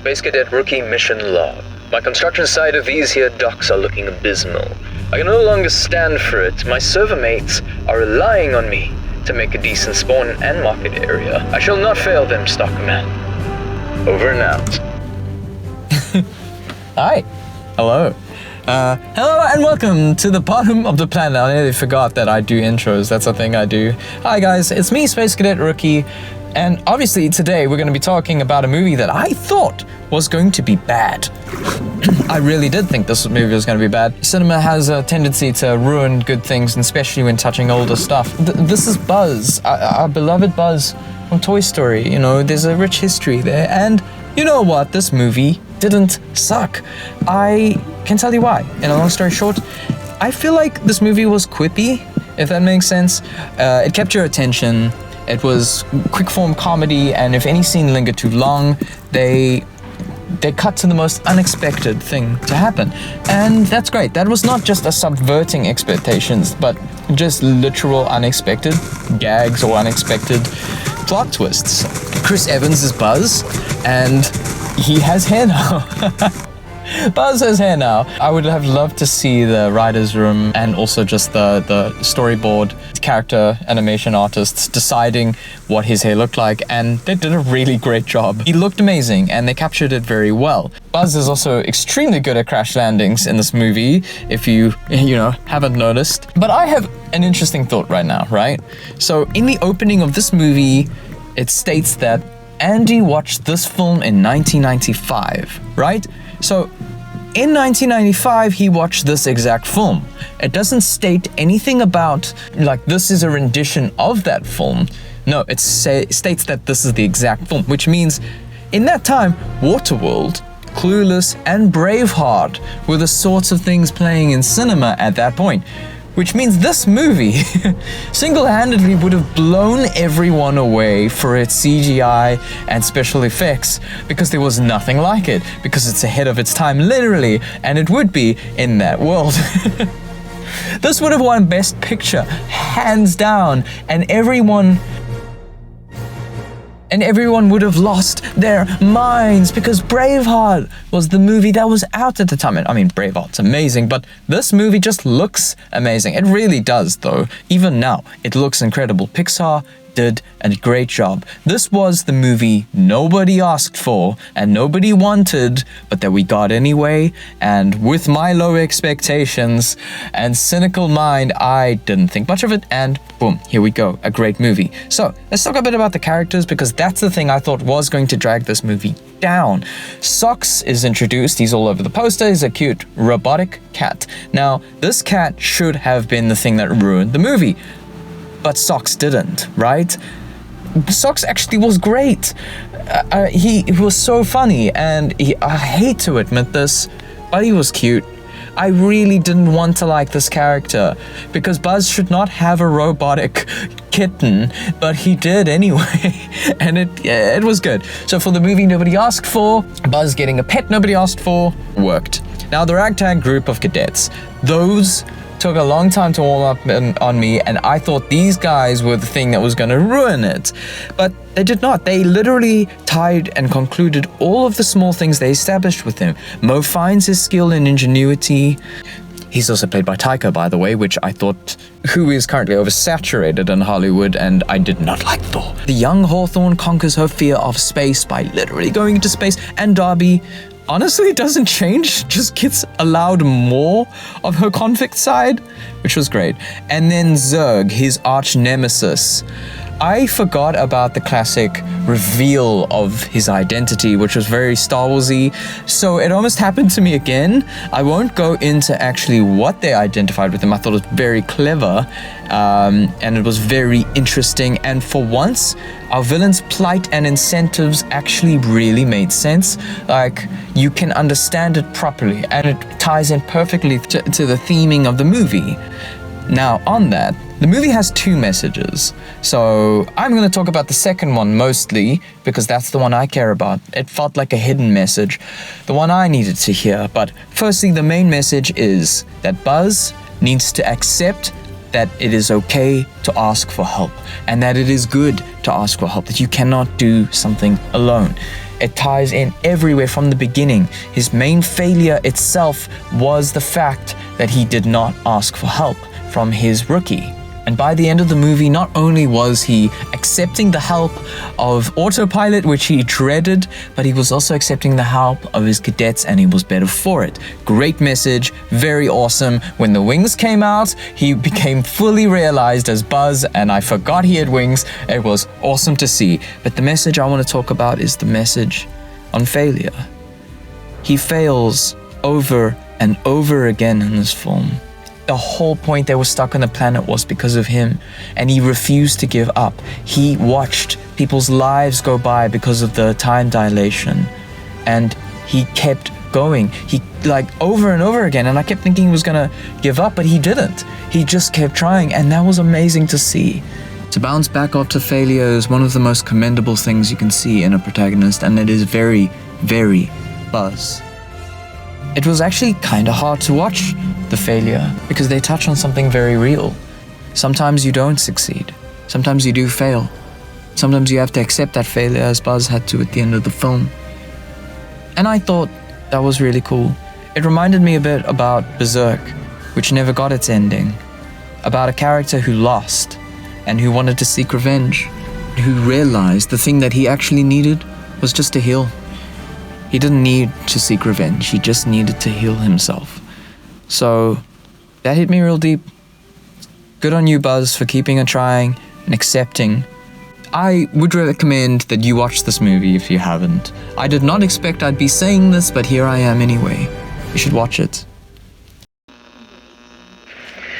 Space Cadet Rookie Mission Log. My construction site of these here docks are looking abysmal. I can no longer stand for it. My server mates are relying on me to make a decent spawn and market area. I shall not fail them, Stockman. Over and out. Hi. Hello. Hello and welcome to the bottom of the planet. I nearly forgot that I do intros. That's a thing I do. Hi guys, it's me, Space Cadet Rookie. And obviously today we're going to be talking about a movie that I thought was going to be bad. I really did think this movie was going to be bad. Cinema has a tendency to ruin good things, and especially when touching older stuff. This is Buzz, our beloved Buzz from Toy Story. You know, there's a rich history there. And you know what? This movie didn't suck. I can tell you why. In a long story short, I feel like this movie was quippy, if that makes sense. It kept your attention. It was quick form comedy, and if any scene lingered too long, they cut to the most unexpected thing to happen. And that's great. That was not just a subverting expectations, but just literal unexpected gags or unexpected plot twists. Chris Evans is Buzz, and he has hair now. Buzz has hair now. I would have loved to see the writer's room and also just the storyboard character animation artists deciding what his hair looked like, and they did a really great job. He looked amazing and they captured it very well. Buzz is also extremely good at crash landings in this movie, if you haven't noticed. But I have an interesting thought right now, right? So in the opening of this movie, it states that Andy watched this film in 1995, right? So in 1995, he watched this exact film. It doesn't state anything about, like, this is a rendition of that film. No, it states that this is the exact film, which means in that time, Waterworld, Clueless, and Braveheart were the sorts of things playing in cinema at that point. Which means this movie single-handedly would have blown everyone away for its CGI and special effects, because there was nothing like it, because it's ahead of its time, literally, and it would be in that world. This would have won Best Picture, hands down, and everyone would have lost their minds, because Braveheart was the movie that was out at the time. I mean, Braveheart's amazing, but this movie just looks amazing. It really does, though. Even now, it looks incredible. Pixar did a great job. This was the movie nobody asked for and nobody wanted, but that we got anyway. And with my low expectations and cynical mind, I didn't think much of it, and boom, here we go, a great movie. So let's talk a bit about the characters, because that's the thing I thought was going to drag this movie down. Socks is introduced. He's all over the poster. He's a cute robotic cat. Now, this cat should have been the thing that ruined the movie, but Socks didn't, right? Socks actually was great. He was so funny, and I hate to admit this, but he was cute. I really didn't want to like this character, because Buzz should not have a robotic kitten, but he did anyway, and it was good. So for the movie nobody asked for, Buzz getting a pet nobody asked for, worked. Now the ragtag group of cadets, those took a long time to warm up on me, and I thought these guys were the thing that was going to ruin it. But they did not. They literally tied and concluded all of the small things they established with him. Mo finds his skill and ingenuity. He's also played by Taika, by the way, which I thought, who is currently oversaturated in Hollywood, and I did not like Thor. The young Hawthorne conquers her fear of space by literally going into space, and Darby honestly doesn't change, just gets allowed more of her convict side, which was great. And then Zurg, his arch nemesis. I forgot about the classic reveal of his identity, which was very Star Wars-y, so it almost happened to me again. I won't go into actually what they identified with him. I thought it was very clever, and it was very interesting, and for once, our villain's plight and incentives actually really made sense. Like, you can understand it properly, and it ties in perfectly to the theming of the movie. Now, on that, the movie has two messages, so I'm going to talk about the second one mostly, because that's the one I care about. It felt like a hidden message, the one I needed to hear. But firstly, the main message is that Buzz needs to accept that it is okay to ask for help, and that it is good to ask for help, that you cannot do something alone. It ties in everywhere from the beginning. His main failure itself was the fact that he did not ask for help from his rookie. And by the end of the movie, not only was he accepting the help of autopilot, which he dreaded, but he was also accepting the help of his cadets, and he was better for it. Great message, very awesome. When the wings came out, he became fully realized as Buzz, and I forgot he had wings. It was awesome to see. But the message I want to talk about is the message on failure. He fails over and over again in this film. The whole point they were stuck on the planet was because of him, and he refused to give up. He watched people's lives go by because of the time dilation, and he kept going. He over and over again, and I kept thinking he was gonna give up, but he didn't. He just kept trying, and that was amazing to see. To bounce back after failure is one of the most commendable things you can see in a protagonist, and it is very, very Buzz. It was actually kind of hard to watch the failure because they touch on something very real. Sometimes you don't succeed. Sometimes you do fail. Sometimes you have to accept that failure, as Buzz had to at the end of the film. And I thought that was really cool. It reminded me a bit about Berserk, which never got its ending. About a character who lost and who wanted to seek revenge, who realized the thing that he actually needed was just to heal. He didn't need to seek revenge, he just needed to heal himself. So that hit me real deep. Good on you, Buzz, for keeping on trying and accepting. I would recommend that you watch this movie if you haven't. I did not expect I'd be saying this, but here I am anyway. You should watch it.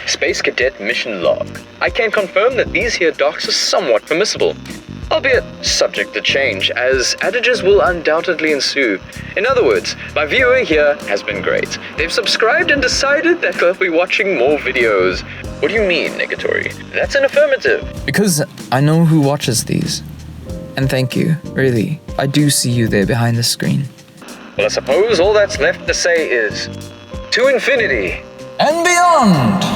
Space Cadet Mission Log. I can confirm that these here docs are somewhat permissible, albeit subject to change, as adages will undoubtedly ensue. In other words, my viewer here has been great. They've subscribed and decided that they'll be watching more videos. What do you mean, Negatory? That's an affirmative. Because I know who watches these. And thank you, really. I do see you there behind the screen. Well, I suppose all that's left to say is, to infinity and beyond!